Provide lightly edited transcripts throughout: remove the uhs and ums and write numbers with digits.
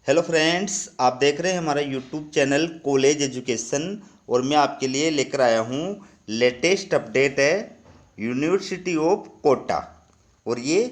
Hello friends, आप देख रहे हैं हमारा यूट्यूब चैनल कॉलेज एजुकेशन। और मैं आपके लिए लेकर आया हूँ लेटेस्ट अपडेट है यूनिवर्सिटी ऑफ कोटा। और ये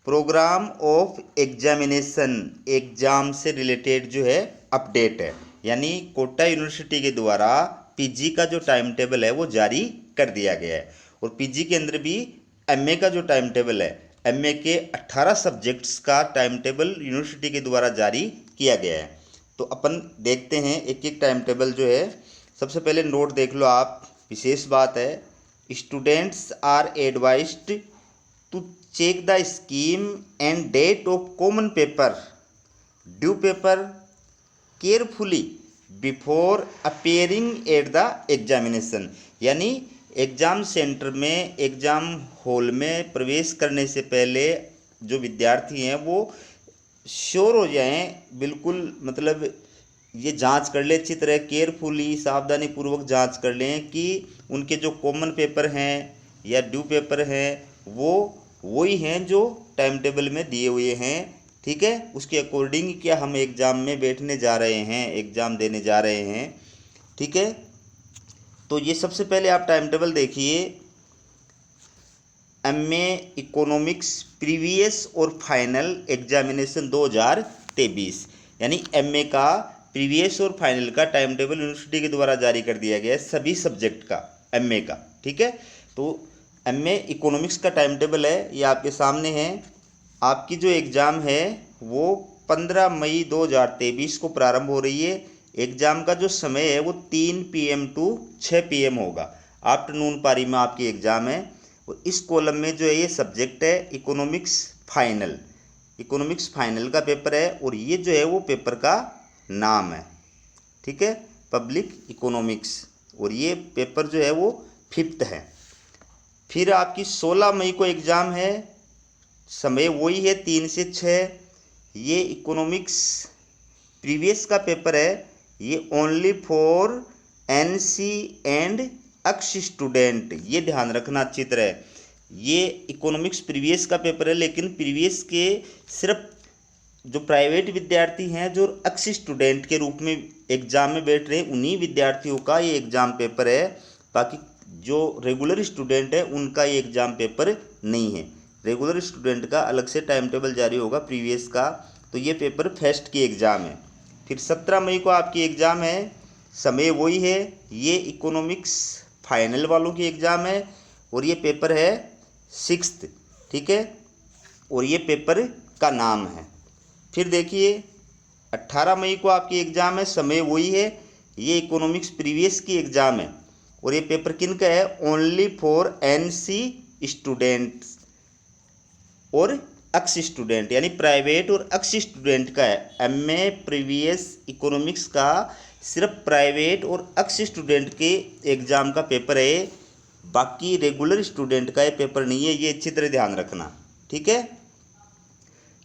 प्रोग्राम ऑफ एग्जामिनेशन एग्ज़ाम से रिलेटेड जो है अपडेट है। यानी कोटा यूनिवर्सिटी के द्वारा पीजी का जो टाइम टेबल है वो जारी कर दिया गया है। और पीजी के अंदर भी एमए का जो टाइम टेबल है, एमए के 18 सब्जेक्ट्स का टाइम टेबल यूनिवर्सिटी के द्वारा जारी किया गया है। तो अपन देखते हैं एक एक टाइम टेबल जो है। सबसे पहले नोट देख लो आप, विशेष बात है, students are advised to check the scheme and date of common paper due paper carefully before appearing at the examination. यानी एग्ज़ाम सेंटर में, एग्ज़ाम हॉल में प्रवेश करने से पहले जो विद्यार्थी हैं वो श्योर हो जाएं, बिल्कुल मतलब ये जांच कर ले अच्छी तरह, केयरफुली सावधानी पूर्वक जांच कर लें कि उनके जो कॉमन पेपर हैं या ड्यू पेपर हैं वो वही हैं जो टाइम टेबल में दिए हुए हैं। ठीक है, उसके अकॉर्डिंग क्या हम एग्ज़ाम में बैठने जा रहे हैं, एग्ज़ाम देने जा रहे हैं। ठीक है, तो ये सबसे पहले आप टाइम टेबल देखिए। एमए इकोनॉमिक्स प्रीवियस और फाइनल एग्जामिनेशन 2023, यानी एमए का प्रीवियस और फाइनल का टाइम टेबल यूनिवर्सिटी के द्वारा जारी कर दिया गया है सभी सब्जेक्ट का, एमए का। ठीक है, तो एमए इकोनॉमिक्स का टाइम टेबल है, ये आपके सामने है। आपकी जो एग्ज़ाम है वो 15 मई 2023 को प्रारंभ हो रही है। एग्ज़ाम का जो समय है वो 3 PM टू 6 PM होगा। आफ्टरनून पारी में आपकी एग्ज़ाम है। और इस कॉलम में जो है ये सब्जेक्ट है इकोनॉमिक्स फाइनल, इकोनॉमिक्स फाइनल का पेपर है। और ये जो है वो पेपर का नाम है, ठीक है, पब्लिक इकोनॉमिक्स। और ये पेपर जो है वो 5th है। फिर आपकी 16 मई को एग्ज़ाम है, समय वही है 3 से 6। ये इकोनॉमिक्स प्रीवियस का पेपर है, ये only for NC and x student, ये ध्यान रखना अच्छी तरह। ये इकोनॉमिक्स प्रीवियस का पेपर है, लेकिन प्रीवियस के सिर्फ जो प्राइवेट विद्यार्थी हैं जो एक्स स्टूडेंट के रूप में एग्ज़ाम में बैठ रहे हैं उन्हीं विद्यार्थियों का ये एग्ज़ाम पेपर है। बाकी जो रेगुलर स्टूडेंट है उनका ये एग्ज़ाम पेपर नहीं है। रेगुलर स्टूडेंट का अलग से टाइम टेबल जारी होगा प्रीवियस का। तो ये पेपर फर्स्ट की एग्ज़ाम है। फिर 17 मई को आपकी एग्ज़ाम है, समय वही है, ये इकोनॉमिक्स फाइनल वालों की एग्ज़ाम है। और ये पेपर है 6th, ठीक है, और ये पेपर का नाम है। फिर देखिए 18 मई को आपकी एग्ज़ाम है, समय वही है, ये इकोनॉमिक्स प्रीवियस की एग्ज़ाम है। और ये पेपर किन का है, ओनली फॉर एनसी स्टूडेंट्स और एक्स स्टूडेंट, यानी प्राइवेट और एक्स स्टूडेंट का है। एमए प्रीवियस इकोनॉमिक्स का सिर्फ प्राइवेट और एक्स स्टूडेंट के एग्ज़ाम का पेपर है, बाकी रेगुलर स्टूडेंट का ये पेपर नहीं है, ये अच्छी तरह ध्यान रखना। ठीक है,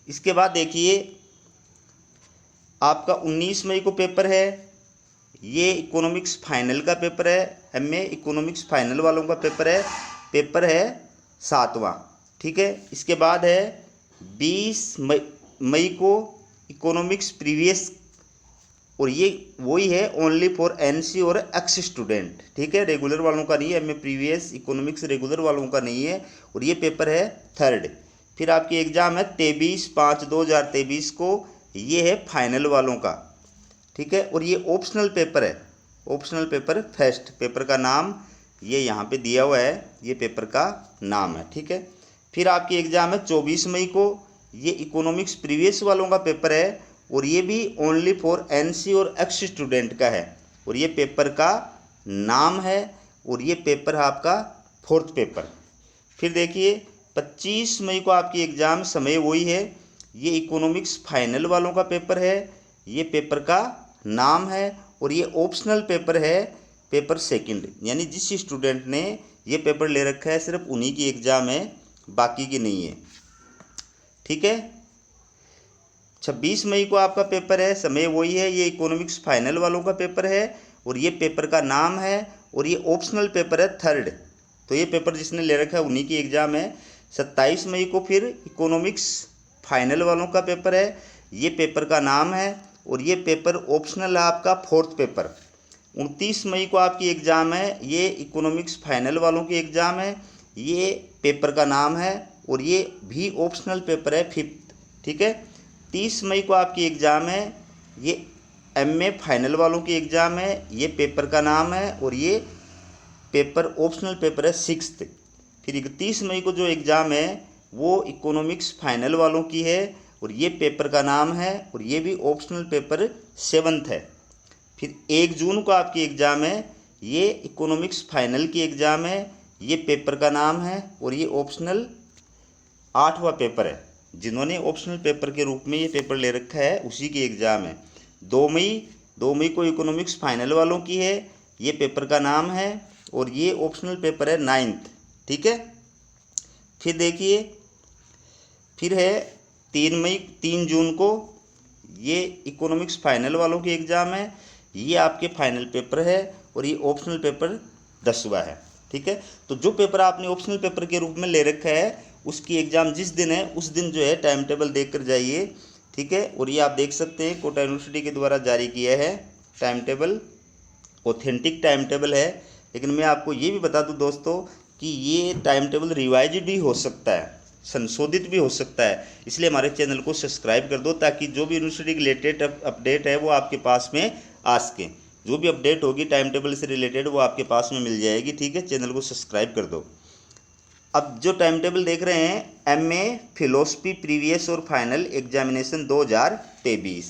इसके बाद देखिए आपका 19 मई को पेपर है, ये इकोनॉमिक्स फाइनल का पेपर है, एमए इकोनॉमिक्स फाइनल वालों का पेपर है 7वां। ठीक है, इसके बाद है 20 मई को इकोनॉमिक्स प्रीवियस, और ये वही है ओनली फॉर एनसी और एक्स स्टूडेंट। ठीक है, रेगुलर वालों का नहीं है, एमए प्रीवियस इकोनॉमिक्स रेगुलर वालों का नहीं है। और ये पेपर है 3rd। फिर आपकी एग्ज़ाम है 23/5/2023 को, ये है फाइनल वालों का। ठीक है, और ये ऑप्शनल पेपर है, ऑप्शनल पेपर फर्स्ट, पेपर का नाम ये यहाँ पे दिया हुआ है, ये पेपर का नाम है। ठीक है, फिर आपकी एग्ज़ाम है 24 मई को, ये इकोनॉमिक्स प्रीवियस वालों का पेपर है, और ये भी ओनली फॉर एनसी और एक्स स्टूडेंट का है। और ये पेपर का नाम है, और ये पेपर है आपका 4th पेपर। फिर देखिए 25 मई को आपकी एग्ज़ाम, समय वही है, ये इकोनॉमिक्स फाइनल वालों का पेपर है, ये पेपर का नाम है। और ये ऑप्शनल पेपर है, पेपर 2nd, यानी जिस स्टूडेंट ने ये पेपर ले रखा है सिर्फ उन्हीं की एग्ज़ाम है, बाकी की नहीं है। ठीक है, 26 मई को आपका पेपर है, समय वही है, ये इकोनॉमिक्स फाइनल वालों का पेपर है, और ये पेपर का नाम है। और ये ऑप्शनल पेपर है 3rd, तो ये पेपर जिसने ले रखा है उन्हीं की एग्ज़ाम है। 27 मई को फिर इकोनॉमिक्स फाइनल वालों का पेपर है, ये पेपर का नाम है और ये पेपर ऑप्शनल है आपका 4th पेपर। 29 मई को आपकी एग्ज़ाम है, ये इकोनॉमिक्स फाइनल वालों की एग्ज़ाम है, ये पेपर का नाम है और ये भी ऑप्शनल पेपर है 5th। ठीक है। 30 मई को आपकी एग्ज़ाम है, ये एमए फाइनल वालों की एग्ज़ाम है, ये पेपर का नाम है और ये पेपर ऑप्शनल पेपर है 6th। फिर 31 मई को जो एग्ज़ाम है वो इकोनॉमिक्स फाइनल वालों की है और ये पेपर का नाम है और ये भी ऑप्शनल पेपर 7th है। फिर 1 जून को आपकी एग्ज़ाम है, ये इकोनॉमिक्स फाइनल की एग्ज़ाम है, ये पेपर का नाम है और ये ऑप्शनल 8वां पेपर है। जिन्होंने ऑप्शनल पेपर के रूप में ये पेपर ले रखा है उसी की एग्ज़ाम है। 2 मई को इकोनॉमिक्स फाइनल वालों की है, ये पेपर का नाम है और ये ऑप्शनल पेपर है 9th। ठीक है। फिर देखिए, फिर है 3 जून को, ये इकोनॉमिक्स फाइनल वालों की एग्ज़ाम है, ये आपके फाइनल पेपर है और ये ऑप्शनल पेपर 10वां है। ठीक है। तो जो पेपर आपने ऑप्शनल पेपर के रूप में ले रखा है उसकी एग्ज़ाम जिस दिन है उस दिन जो है टाइम टेबल देख कर जाइए। ठीक है। और ये आप देख सकते हैं कोटा यूनिवर्सिटी के द्वारा जारी किया है time table, authentic time table है। लेकिन मैं आपको ये भी बता दूं दोस्तों कि ये टाइम टेबल रिवाइज भी हो सकता है, संशोधित भी हो सकता है, इसलिए हमारे चैनल को सब्सक्राइब कर दो ताकि जो भी यूनिवर्सिटी की लेटेस्ट अपडेट है वो आपके पास में आ सके। जो भी अपडेट होगी टाइम टेबल से रिलेटेड वो आपके पास में मिल जाएगी। ठीक है। चैनल को सब्सक्राइब कर दो। अब जो टाइम टेबल देख रहे हैं एमए फिलोसफी प्रीवियस और फाइनल एग्जामिनेशन 2023,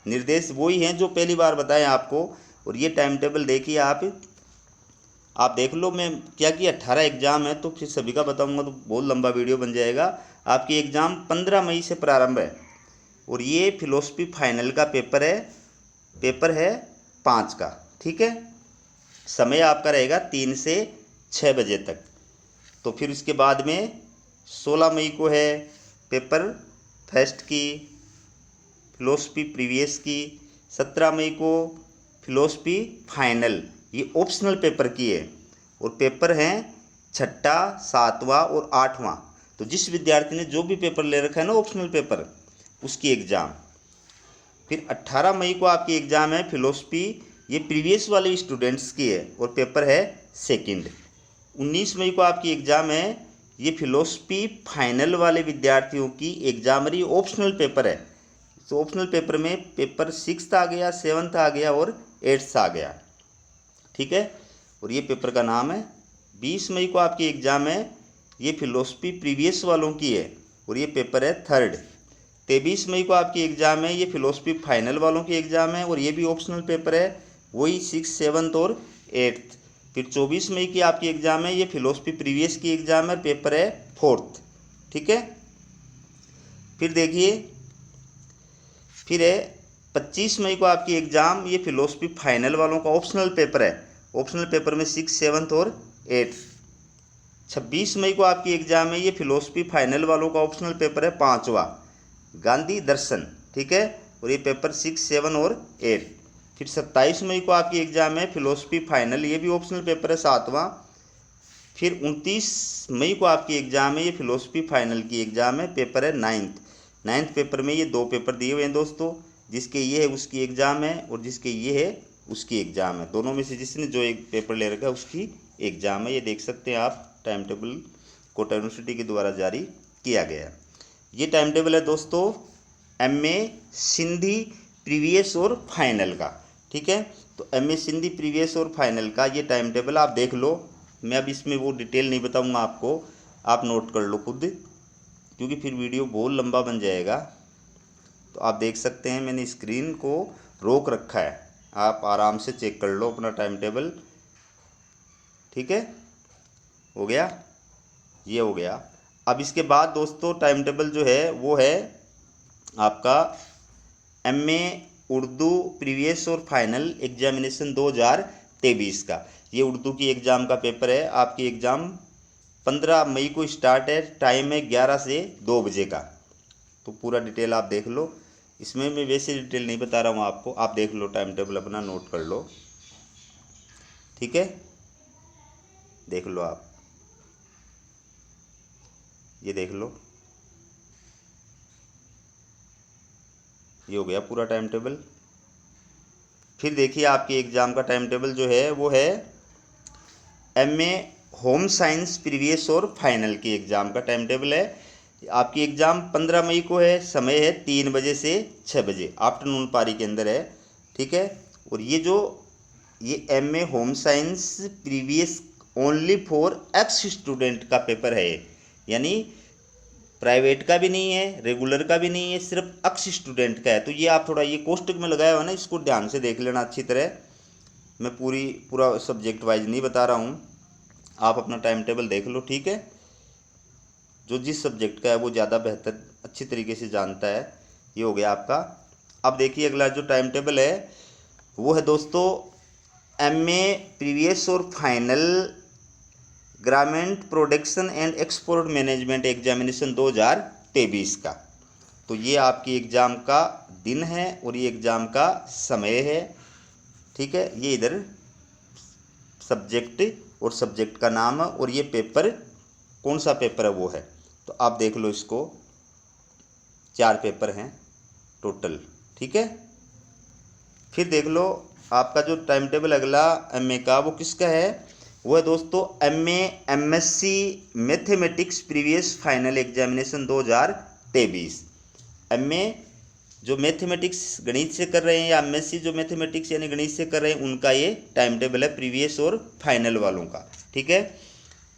निर्देश वही हैं जो पहली बार बताएं आपको। और ये टाइम टेबल देखिए आप देख लो। मैं क्या किया, 18 एग्ज़ाम है तो फिर सभी का बताऊंगा तो बहुत लंबा वीडियो बन जाएगा। आपकी एग्ज़ाम 15 मई से प्रारंभ है और ये फिलोसफी फाइनल का पेपर है 5 का। ठीक है। समय आपका रहेगा 3 से 6 बजे तक। तो फिर उसके बाद में 16 मई को है पेपर फर्स्ट की फिलोसफी प्रीवियस की, 17 मई को फिलोसफी फाइनल, ये ऑप्शनल पेपर की है और पेपर हैं 6ठा 7वां और 8वां। तो जिस विद्यार्थी ने जो भी पेपर ले रखा है ना ऑप्शनल पेपर, उसकी एग्ज़ाम। फिर 18 मई को आपकी एग्ज़ाम है फिलोसफी, ये प्रीवियस वाले स्टूडेंट्स की है और पेपर है 2nd। 19 मई को आपकी एग्ज़ाम है, ये फिलोसफी फाइनल वाले विद्यार्थियों की एग्ज़ाम है, ये ऑप्शनल पेपर है। तो ऑप्शनल पेपर में पेपर 6th आ गया, 7th आ गया और 8th आ गया। ठीक है। और ये पेपर का नाम है। 20 मई को आपकी एग्ज़ाम है, ये फिलोसफी प्रीवियस वालों की है और ये पेपर है 3rd। 23 मई को आपकी एग्ज़ाम है, ये फिलोसफी फाइनल वालों की एग्ज़ाम है और ये भी ऑप्शनल पेपर है, वही 6th 7th और 8th। फिर 24 मई की आपकी एग्ज़ाम है, ये फिलोसफी प्रीवियस की एग्ज़ाम है, पेपर है 4th। ठीक है। फिर देखिए, फिर है 25 मई को आपकी एग्ज़ाम, ये फिलोसफी फाइनल वालों का ऑप्शनल पेपर है, ऑप्शनल पेपर में 6th 7th और 8th। 26 मई को आपकी एग्ज़ाम है, ये फिलोसफी फाइनल वालों का ऑप्शनल पेपर है 5वां, गांधी दर्शन। ठीक है। और ये पेपर 6, 7 और 8। फिर 27 मई को आपकी एग्ज़ाम है फिलोसफी फाइनल, ये भी ऑप्शनल पेपर है 7वां। फिर 29 मई को आपकी एग्ज़ाम है, ये फिलोसफी फाइनल की एग्ज़ाम है, पेपर है 9th पेपर में ये 2 पेपर दिए हुए हैं दोस्तों, जिसके ये है उसकी एग्ज़ाम है और जिसके ये है उसकी एग्ज़ाम है। दोनों में से जिसने जो एक पेपर ले रखा है उसकी एग्ज़ाम है। ये देख सकते हैं आप, टाइम टेबल कोटा यूनिवर्सिटी के द्वारा जारी किया गया। ये टाइम टेबल है दोस्तों एमए सिंधी प्रीवियस और फाइनल का। ठीक है। तो एमए सिंधी प्रीवियस और फाइनल का ये टाइम टेबल आप देख लो। मैं अब इसमें वो डिटेल नहीं बताऊंगा आपको, आप नोट कर लो खुद, क्योंकि फिर वीडियो बहुत लंबा बन जाएगा। तो आप देख सकते हैं मैंने स्क्रीन को रोक रखा है, आप आराम से चेक कर लो अपना टाइम टेबल। ठीक है। हो गया, ये हो गया। अब इसके बाद दोस्तों टाइम टेबल जो है वो है आपका एमए उर्दू प्रीवियस और फाइनल एग्जामिनेशन 2023 का। ये उर्दू की एग्ज़ाम का पेपर है। आपकी एग्ज़ाम 15 मई को स्टार्ट है, टाइम है 11 से 2 बजे का। तो पूरा डिटेल आप देख लो, इसमें मैं वैसे डिटेल नहीं बता रहा हूँ आपको, आप देख लो टाइम टेबल अपना नोट कर लो। ठीक है। देख लो आप, ये देख लो। ये हो गया पूरा टाइम टेबल। फिर देखिए आपके एग्ज़ाम का टाइम टेबल जो है वो है एमए होम साइंस प्रीवियस और फाइनल की एग्ज़ाम का टाइम टेबल है। आपकी एग्ज़ाम 15 मई को है, समय है 3 बजे से 6 बजे, आफ्टरनून पारी के अंदर है, ठीक है। और ये MA home science previous only for x student का पेपर है, यानी प्राइवेट का भी नहीं है, रेगुलर का भी नहीं है, सिर्फ एक्स स्टूडेंट का है। तो ये आप थोड़ा ये कोष्टक में लगाया हुआ ना, इसको ध्यान से देख लेना अच्छी तरह। मैं पूरा सब्जेक्ट वाइज नहीं बता रहा हूँ, आप अपना टाइम टेबल देख लो, ठीक है। जो जिस सब्जेक्ट का है वो ज़्यादा बेहतर अच्छी तरीके से जानता है। ये हो गया आपका। अब देखिए अगला जो टाइम टेबल है वो है दोस्तों एमए प्रीवियस और final garment production and export management examination 2023 का। तो ये आपकी एग्ज़ाम का दिन है और ये एग्ज़ाम का समय है, ठीक है। ये इधर सब्जेक्ट और सब्जेक्ट का नाम है और ये पेपर कौन सा पेपर है वो है। तो आप देख लो इसको, 4 पेपर हैं टोटल, ठीक है। फिर देख लो आपका जो टाइम टेबल अगला एमए का वो किसका है, वो है दोस्तों MA MSc mathematics previous final examination 2023। MA जो मैथमेटिक्स गणित से कर रहे हैं या एमएससी जो मैथमेटिक्स यानी गणित से कर रहे हैं उनका ये टाइम टेबल है प्रीवियस और फाइनल वालों का, ठीक है।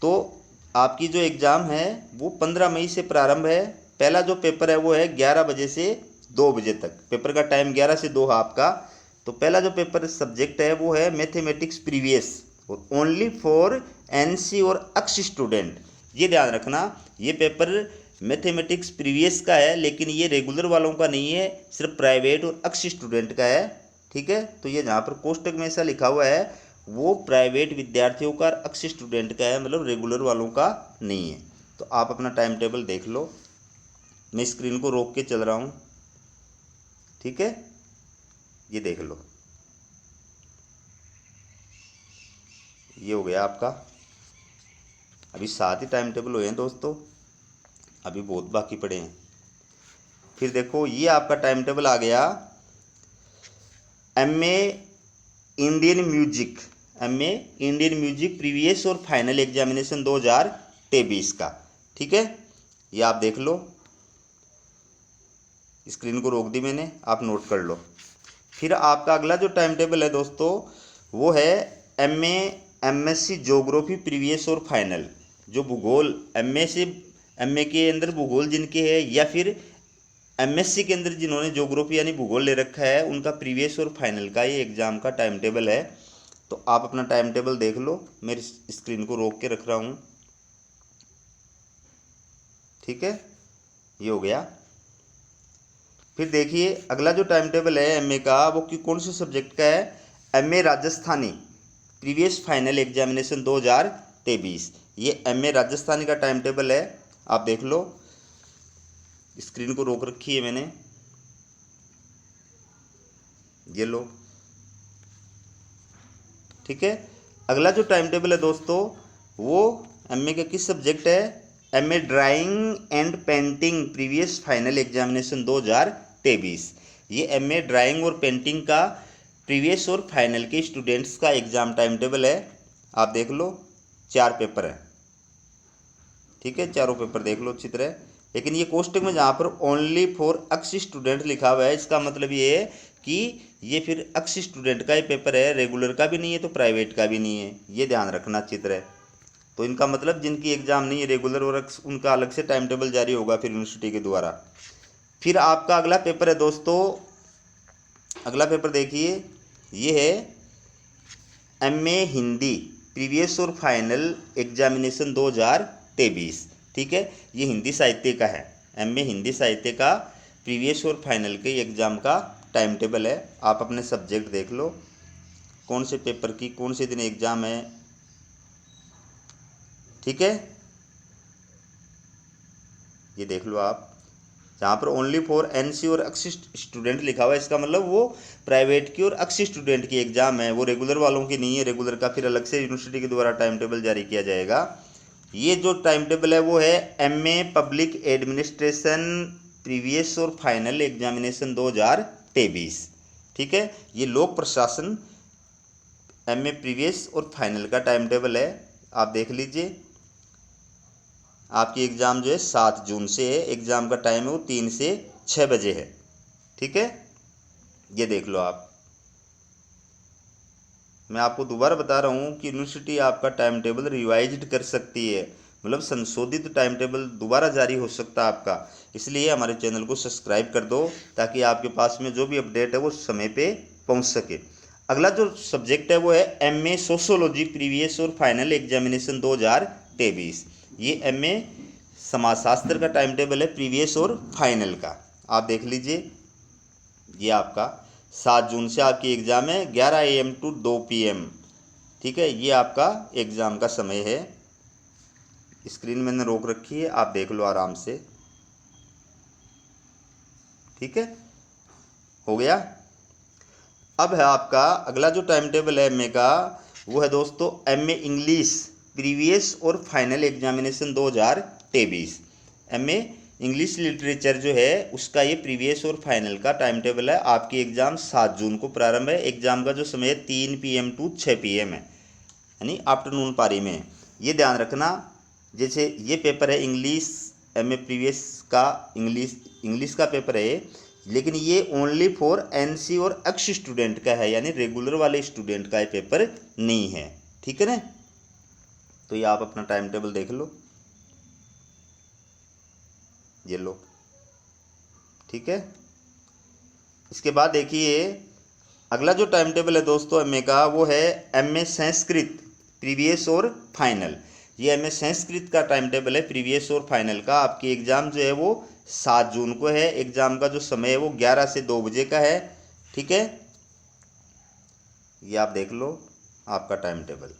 तो आपकी जो एग्ज़ाम है वो 15 मई से प्रारंभ है। पहला जो पेपर है वो है 11 बजे से 2 बजे तक, पेपर का टाइम 11 से 2 है आपका। तो पहला जो पेपर सब्जेक्ट है वो है मैथमेटिक्स प्रीवियस और ओनली फॉर एनसी और एक्स स्टूडेंट। ये ध्यान रखना, ये पेपर मैथमेटिक्स प्रीवियस का है लेकिन ये रेगुलर वालों का नहीं है, सिर्फ प्राइवेट और एक्स स्टूडेंट का है, ठीक है। तो ये जहाँ पर कोष्टक में ऐसा लिखा हुआ है वो प्राइवेट विद्यार्थियों का एक्स स्टूडेंट का है, मतलब रेगुलर वालों का नहीं है। तो आप अपना टाइम टेबल देख लो, मैं स्क्रीन को रोक के चल रहा हूँ, ठीक है। ये देख लो, ये हो गया आपका। अभी 7 ही टाइम टेबल हुए हैं दोस्तों, अभी बहुत बाकी पड़े हैं। फिर देखो ये आपका टाइम टेबल आ गया MA Indian music, MA Indian music previous और फाइनल एग्जामिनेशन 2023 का, ठीक है। ये आप देख लो, स्क्रीन को रोक दी मैंने, आप नोट कर लो। फिर आपका अगला जो टाइम टेबल है दोस्तों वो है एमए एमएससी ज्योग्राफी प्रीवियस और फाइनल। जो भूगोल एमए के अंदर भूगोल जिनके है या फिर एमएससी के अंदर जिन्होंने ज्योग्राफी यानी भूगोल ले रखा है उनका प्रीवियस और फाइनल का ये एग्ज़ाम का टाइम टेबल है। तो आप अपना टाइम टेबल देख लो, मेरी स्क्रीन को रोक के रख रहा हूँ, ठीक है। ये हो गया। फिर देखिए अगला जो टाइम टेबल है एमए का वो कौन से सब्जेक्ट का है, MA Rajasthani previous final examination 2023। ये एमए राजस्थानी का टाइम टेबल है, आप देख लो, स्क्रीन को रोक रखी है मैंने, ये लो, ठीक है। अगला जो टाइम टेबल है दोस्तों वो एमए का किस सब्जेक्ट है, MA drawing and painting previous final examination 2023। ये एमए ड्राइंग और पेंटिंग का प्रीवियस और फाइनल के स्टूडेंट्स का एग्ज़ाम टाइम टेबल है, आप देख लो। 4 पेपर है, ठीक है, चारों पेपर देख लो अच्छी तरह। लेकिन ये कोष्टक में जहाँ पर ओनली फॉर एक्स स्टूडेंट लिखा हुआ है इसका मतलब ये है कि ये फिर एक्स स्टूडेंट का ही पेपर है, रेगुलर का भी नहीं है तो प्राइवेट का भी नहीं है, ये ध्यान रखना अच्छी तरह। तो इनका मतलब जिनकी एग्ज़ाम नहीं है रेगुलर और उनका अलग से टाइम टेबल जारी होगा फिर यूनिवर्सिटी के द्वारा। फिर आपका अगला पेपर है दोस्तों, अगला पेपर देखिए, ये है एमए हिंदी प्रीवियस और फाइनल एग्जामिनेशन 2023, ठीक है। ये हिंदी साहित्य का है, एमए हिंदी साहित्य का प्रीवियस और फाइनल के एग्ज़ाम का टाइम टेबल है। आप अपने सब्जेक्ट देख लो कौन से पेपर की कौन से दिन एग्ज़ाम है, ठीक है। ये देख लो आप, जहाँ पर ओनली फॉर एनसी और एक्स स्टूडेंट लिखा हुआ है इसका मतलब वो प्राइवेट की और एक्स स्टूडेंट की एग्ज़ाम है, वो रेगुलर वालों की नहीं है। रेगुलर का फिर अलग से यूनिवर्सिटी के द्वारा टाइम टेबल जारी किया जाएगा। ये जो टाइम टेबल है वो है एमए पब्लिक एडमिनिस्ट्रेशन प्रीवियस और फाइनल एग्जामिनेशन 2023। ठीक है, ये लोक प्रशासन एमए प्रीवियस और फाइनल का टाइम टेबल है, आप देख लीजिए। आपकी एग्ज़ाम जो है 7 जून से है, एग्ज़ाम का टाइम है वो 3 से 6 बजे है। ठीक है, ये देख लो आप। मैं आपको दोबारा बता रहा हूँ कि यूनिवर्सिटी आपका टाइम टेबल रिवाइज्ड कर सकती है, मतलब संशोधित टाइम टेबल दोबारा जारी हो सकता है आपका। इसलिए हमारे चैनल को सब्सक्राइब कर दो ताकि आपके पास में जो भी अपडेट है वो समय पे पहुँच सके। अगला जो सब्जेक्ट है वो है एमए सोशोलॉजी प्रीवियस और फाइनल एग्जामिनेशन 2023। ये एमए समाजशास्त्र का टाइम टेबल है प्रीवियस और फाइनल का, आप देख लीजिए। ये आपका 7 जून से आपकी एग्ज़ाम है 11 AM टू 2 PM। ठीक है, ये आपका एग्ज़ाम का समय है। स्क्रीन मैंने रोक रखी है, आप देख लो आराम से। ठीक है, हो गया। अब है आपका अगला जो टाइम टेबल है एमए का, वो है दोस्तों एमए इंग्लिश प्रीवियस और final examination 2023। MA English literature जो है उसका ये प्रीवियस और फाइनल का टाइम टेबल है। आपकी एग्ज़ाम 7 जून को प्रारंभ है। एग्ज़ाम का जो समय है 3 PM टू 6 PM है, यानी आफ्टरनून पारी में। ये ध्यान रखना, जैसे ये पेपर है इंग्लिश एमए प्रीवियस का, इंग्लिश का पेपर है, लेकिन ये ओनली फॉर एनसी और एक्स स्टूडेंट का है, यानी रेगुलर वाले स्टूडेंट का ये पेपर नहीं है। ठीक है ना, तो ये आप अपना टाइम टेबल देख लो, ये लो। ठीक है, इसके बाद देखिए अगला जो टाइम टेबल है दोस्तों एमए का, वो है एमए संस्कृत प्रीवियस और फाइनल। ये एमए संस्कृत का टाइम टेबल है प्रीवियस और फाइनल का। आपकी एग्ज़ाम जो है वो 7 जून को है। एग्ज़ाम का जो समय है वो 11 से 2 बजे का है। ठीक है, ये आप देख लो आपका टाइम टेबल।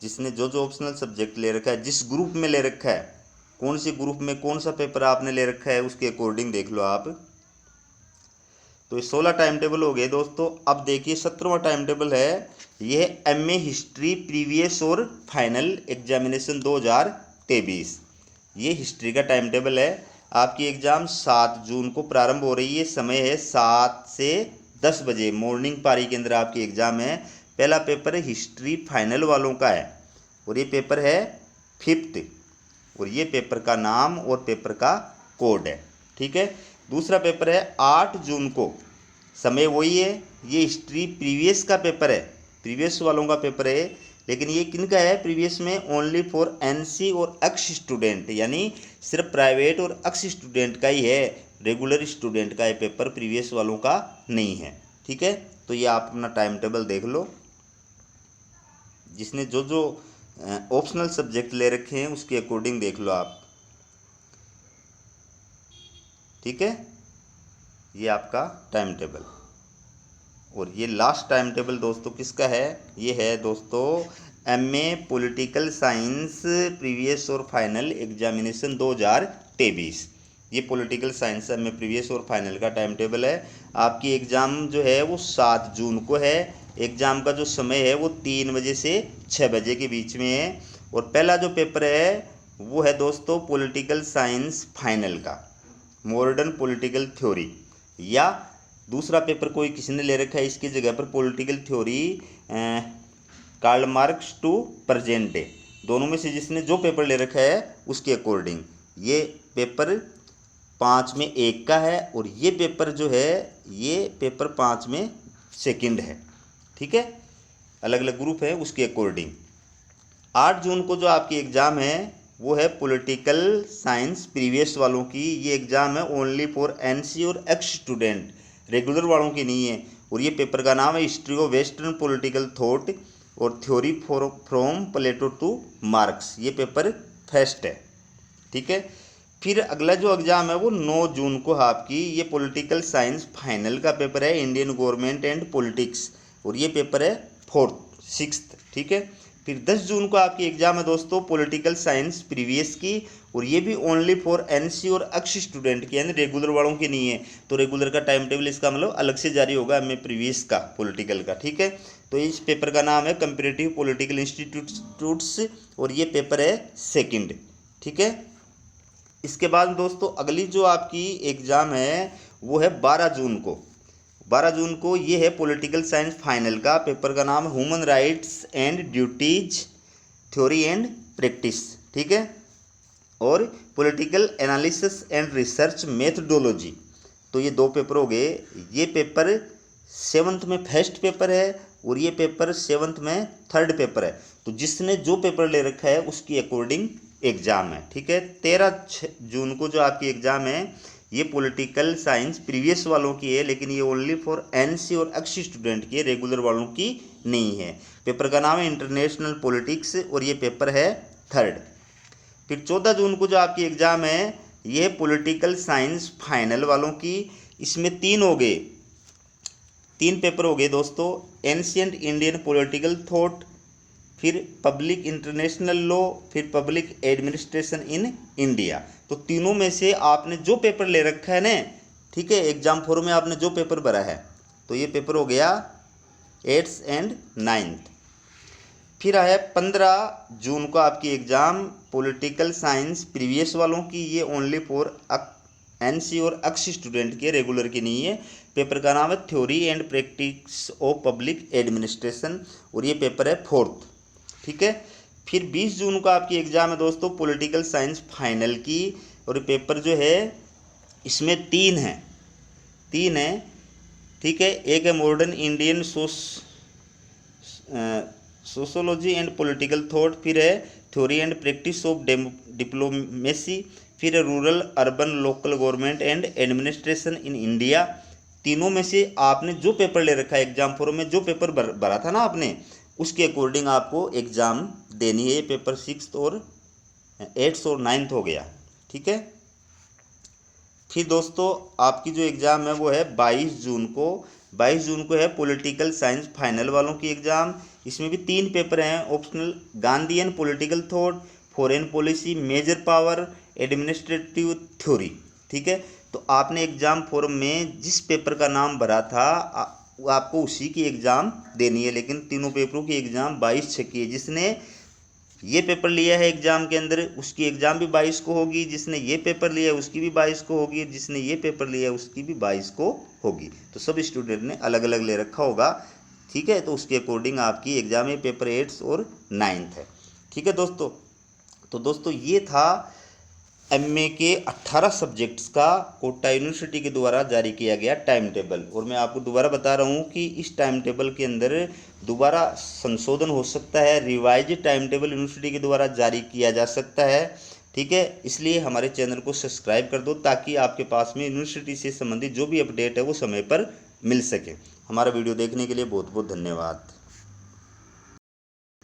जिसने जो जो ऑप्शनल सब्जेक्ट ले रखा है, जिस ग्रुप में ले रखा है, कौन सी ग्रुप में कौन सा पेपर आपने ले रखा है, उसके अकॉर्डिंग देख लो आप। तो ये 16 टाइम टेबल हो गए दोस्तों। अब देखिए 17वां टाइम टेबल है, ये है एमए हिस्ट्री प्रीवियस और फाइनल एग्जामिनेशन 2023। ये हिस्ट्री का टाइम टेबल है। आपकी एग्ज़ाम 7 जून को प्रारंभ हो रही है। समय है 7 से 10 बजे, मॉर्निंग पारी के अंदर आपकी एग्ज़ाम है। पहला पेपर है हिस्ट्री फाइनल वालों का है, और ये पेपर है 5th, और ये पेपर का नाम और पेपर का कोड है। ठीक है, दूसरा पेपर है 8 जून को, समय वही है। ये हिस्ट्री प्रीवियस का पेपर है, प्रीवियस वालों का पेपर है, लेकिन ये किन का है प्रीवियस में, ओनली फॉर एनसी और एक्स स्टूडेंट, यानी सिर्फ प्राइवेट और एक्स स्टूडेंट का ही है, रेगुलर स्टूडेंट का ये पेपर प्रीवियस वालों का नहीं है। ठीक है, तो ये आप अपना टाइम टेबल देख लो। जिसने जो जो ऑप्शनल सब्जेक्ट ले रखे हैं उसके अकॉर्डिंग देख लो आप। ठीक है, ये आपका टाइम टेबल। और ये लास्ट टाइम टेबल दोस्तों किसका है, ये है दोस्तों एमए पॉलिटिकल साइंस प्रीवियस और फाइनल एग्जामिनेशन 2023। ये पॉलिटिकल साइंस एमए प्रीवियस और फाइनल का टाइम टेबल है। आपकी एग्ज़ाम जो है वो 7 जून को है। एग्ज़ाम का जो समय है वो 3 बजे से 6 बजे के बीच में है। और पहला जो पेपर है वो है दोस्तों पॉलिटिकल साइंस फाइनल का, मॉडर्न पॉलिटिकल थ्योरी, या दूसरा पेपर कोई किसी ने ले रखा है इसकी जगह पर political theory Karl Marx to present day. दोनों में से जिसने जो पेपर ले रखा है उसके अकॉर्डिंग ये पेपर 5 में 1 का है, और ये पेपर जो है ये पेपर 5 में 2nd है। ठीक है, अलग अलग ग्रुप है उसके अकॉर्डिंग। 8 जून को जो आपकी एग्ज़ाम है वो है पॉलिटिकल साइंस प्रीवियस वालों की। ये एग्ज़ाम है ओनली फॉर एनसी और एक्स स्टूडेंट, रेगुलर वालों की नहीं है। और ये पेपर का नाम है history of western political thought और theory from Plato to Marx. ये पेपर फर्स्ट है। ठीक है, फिर अगला जो एग्ज़ाम है वो 9 जून को आपकी, ये पॉलिटिकल साइंस फाइनल का पेपर है, इंडियन गवर्नमेंट एंड पॉलिटिक्स, और ये पेपर है 4th 6th। ठीक है, फिर 10 जून को आपकी एग्ज़ाम है दोस्तों पॉलिटिकल साइंस प्रीवियस की, और ये भी ओनली फॉर एनसी और एक्स स्टूडेंट की, यानी रेगुलर वालों की नहीं है। तो रेगुलर का टाइम टेबल इसका मतलब अलग से जारी होगा एमए प्रीवियस का पॉलिटिकल का। ठीक है, तो इस पेपर का नाम है कंपैरेटिव पॉलिटिकल इंस्टीट्यूट्स, और ये पेपर है 2nd। ठीक है, इसके बाद दोस्तों अगली जो आपकी एग्ज़ाम है वो है 12 जून को। 12 जून को ये है पॉलिटिकल साइंस फाइनल का। पेपर का नाम है human rights and duties theory and practice, ठीक है, और political analysis and research methodology. तो ये 2 पेपर हो गए। ये पेपर 7th में फर्स्ट पेपर है और ये पेपर 7th में थर्ड पेपर है। तो जिसने जो पेपर ले रखा है उसकी अकॉर्डिंग एग्ज़ाम है, ठीक है। 13 जून को जो आपकी एग्ज़ाम है ये पॉलिटिकल साइंस प्रीवियस वालों की है, लेकिन ये ओनली फॉर एनसी और एक्स स्टूडेंट की है, रेगुलर वालों की नहीं है। पेपर का नाम है इंटरनेशनल पॉलिटिक्स और ये पेपर है थर्ड। फिर 14 जून को जो आपकी एग्ज़ाम है ये है पॉलिटिकल साइंस फाइनल वालों की। इसमें 3 पेपर हो गए दोस्तों, एंशिएंट इंडियन पॉलिटिकल थॉट, फिर पब्लिक इंटरनेशनल लॉ, फिर पब्लिक एडमिनिस्ट्रेशन इन इंडिया। तो तीनों में से आपने जो पेपर ले रखा है ना, ठीक है, एग्जाम फॉर्म में आपने जो पेपर भरा है, तो ये पेपर हो गया 8th एंड 9th। फिर आया 15 जून को आपकी एग्ज़ाम पॉलिटिकल साइंस प्रीवियस वालों की। ये ओनली फॉर एनसी और एक्स स्टूडेंट के, रेगुलर की नहीं है। पेपर का नाम है theory and practice of public administration और ये पेपर है 4th, ठीक है। फिर 20 जून को आपकी एग्ज़ाम है दोस्तों पॉलिटिकल साइंस फाइनल की और पेपर जो है इसमें 3 हैं, ठीक है। एक है modern Indian sociology and political thought, फिर है theory and practice of diplomacy, फिर है rural urban local government and administration in India. तीनों में से आपने जो पेपर ले रखा है एग्जाम फॉर्म में, जो पेपर भरा था ना आपने, उसके अकॉर्डिंग आपको एग्ज़ाम देनी है। ये पेपर 6th और 8th और 9th हो गया, ठीक है। फिर दोस्तों आपकी जो एग्ज़ाम है वो है 22 जून को। 22 जून को है पॉलिटिकल साइंस फाइनल वालों की एग्ज़ाम। इसमें भी 3 पेपर हैं optional, Gandhian political thought, foreign policy, major power, administrative theory, ठीक है। तो आपने एग्ज़ाम फॉर्म में जिस पेपर का नाम भरा था आपको उसी की एग्ज़ाम देनी है, लेकिन तीनों पेपरों की एग्ज़ाम 22/6 की है। जिसने ये पेपर लिया है एग्ज़ाम के अंदर उसकी एग्ज़ाम भी 22 को होगी, जिसने ये पेपर लिया है उसकी भी 22 को होगी, जिसने ये पेपर लिया है उसकी भी 22 को होगी। तो सब स्टूडेंट ने अलग अलग ले रखा होगा, ठीक है। तो उसके अकॉर्डिंग आपकी एग्ज़ाम है पेपर 8th और 9th है, ठीक है दोस्तों। तो दोस्तों ये था एमए के 18 सब्जेक्ट्स का कोटा यूनिवर्सिटी के द्वारा जारी किया गया टाइम टेबल। और मैं आपको दोबारा बता रहा हूँ कि इस टाइम टेबल के अंदर दोबारा संशोधन हो सकता है, रिवाइज टाइम टेबल यूनिवर्सिटी के द्वारा जारी किया जा सकता है, ठीक है। इसलिए हमारे चैनल को सब्सक्राइब कर दो ताकि आपके पास में यूनिवर्सिटी से संबंधित जो भी अपडेट है वो समय पर मिल सके। हमारा वीडियो देखने के लिए बहुत बहुत धन्यवाद।